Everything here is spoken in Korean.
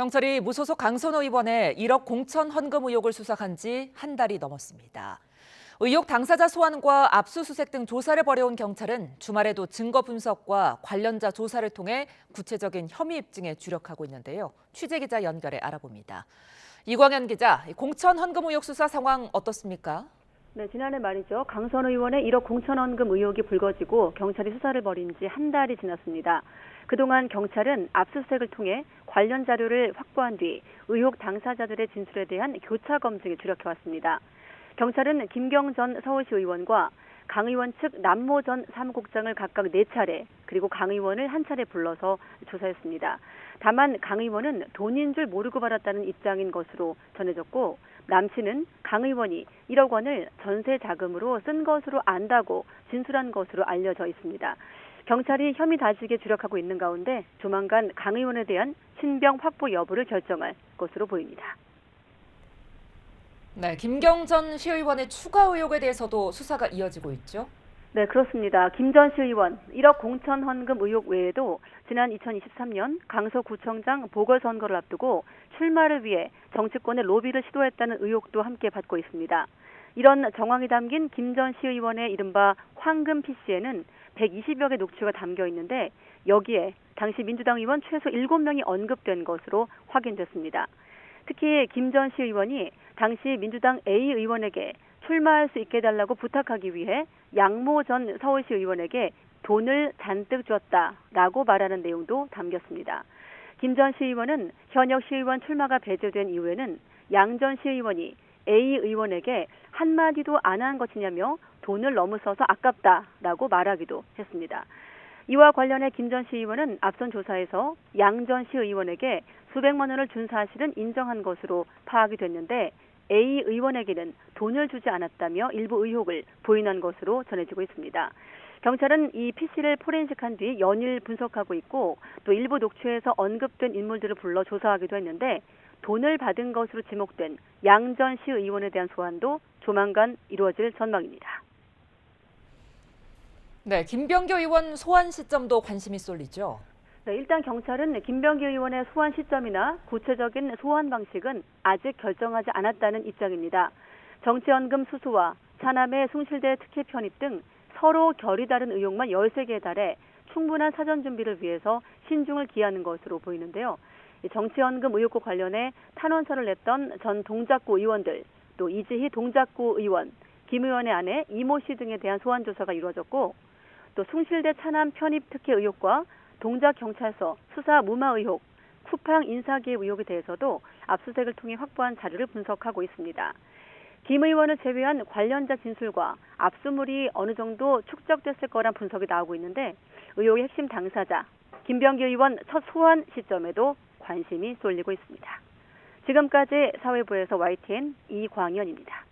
경찰이 무소속 강선호 의원의 1억 공천 헌금 의혹을 수사한 지 한 달이 넘었습니다. 의혹 당사자 소환과 압수수색 등 조사를 벌여온 경찰은 주말에도 증거 분석과 관련자 조사를 통해 구체적인 혐의 입증에 주력하고 있는데요. 취재기자 연결해 알아봅니다. 이광현 기자, 공천 헌금 의혹 수사 상황 어떻습니까? 네, 지난해 말이죠. 강선호 의원의 1억 공천 헌금 의혹이 불거지고 경찰이 수사를 벌인 지 한 달이 지났습니다. 그동안 경찰은 압수수색을 통해 관련 자료를 확보한 뒤 의혹 당사자들의 진술에 대한 교차 검증에 주력해왔습니다. 경찰은 김경 전 서울시 의원과 강 의원 측 남모 전 사무국장을 각각 4차례 그리고 강 의원을 한 차례 불러서 조사했습니다. 다만 강 의원은 돈인 줄 모르고 받았다는 입장인 것으로 전해졌고 남 씨는 강 의원이 1억 원을 전세 자금으로 쓴 것으로 안다고 진술한 것으로 알려져 있습니다. 경찰이 혐의 다지기에 주력하고 있는 가운데 조만간 강 의원에 대한 신병 확보 여부를 결정할 것으로 보입니다. 네, 김경 전 시의원의 추가 의혹에 대해서도 수사가 이어지고 있죠? 네, 그렇습니다. 김 전 시의원 1억 공천 헌금 의혹 외에도 지난 2023년 강서구청장 보궐선거를 앞두고 출마를 위해 정치권의 로비를 시도했다는 의혹도 함께 받고 있습니다. 이런 정황이 담긴 김 전 시의원의 이른바 황금 PC에는 120여 개 녹취가 담겨 있는데 여기에 당시 민주당 의원 최소 7명이 언급된 것으로 확인됐습니다. 특히 김 전 시의원이 당시 민주당 A 의원에게 출마할 수 있게 해달라고 부탁하기 위해 양모 전 서울시 의원에게 돈을 잔뜩 줬다라고 말하는 내용도 담겼습니다. 김 전 시의원은 현역 시의원 출마가 배제된 이후에는 양 전 시의원이 A 의원에게 한마디도 안 한 것이냐며 돈을 너무 써서 아깝다라고 말하기도 했습니다. 이와 관련해 김 전 시의원은 앞선 조사에서 양 전 시의원에게 수백만 원을 준 사실은 인정한 것으로 파악이 됐는데 A 의원에게는 돈을 주지 않았다며 일부 의혹을 부인한 것으로 전해지고 있습니다. 경찰은 이 PC를 포렌식한 뒤 연일 분석하고 있고 또 일부 녹취에서 언급된 인물들을 불러 조사하기도 했는데 돈을 받은 것으로 지목된 양 전 시의원에 대한 소환도 조만간 이루어질 전망입니다. 네, 김병기 의원 소환 시점도 관심이 쏠리죠? 네, 일단 경찰은 김병기 의원의 소환 시점이나 구체적인 소환 방식은 아직 결정하지 않았다는 입장입니다. 정치연금 수수와 차남의 숭실대 특혜 편입 등 서로 결이 다른 의혹만 13개에 달해 충분한 사전 준비를 위해서 신중을 기하는 것으로 보이는데요. 정치연금 의혹과 관련해 탄원서를 냈던 전 동작구 의원들, 또 이지희 동작구 의원, 김 의원의 아내 이모 씨 등에 대한 소환 조사가 이루어졌고 또 숭실대 차남 편입 특혜 의혹과 동작경찰서 수사 무마 의혹, 쿠팡 인사기획 의혹에 대해서도 압수수색을 통해 확보한 자료를 분석하고 있습니다. 김 의원을 제외한 관련자 진술과 압수물이 어느 정도 축적됐을 거란 분석이 나오고 있는데 의혹의 핵심 당사자 김병기 의원 첫 소환 시점에도 관심이 쏠리고 있습니다. 지금까지 사회부에서 YTN 이광현입니다.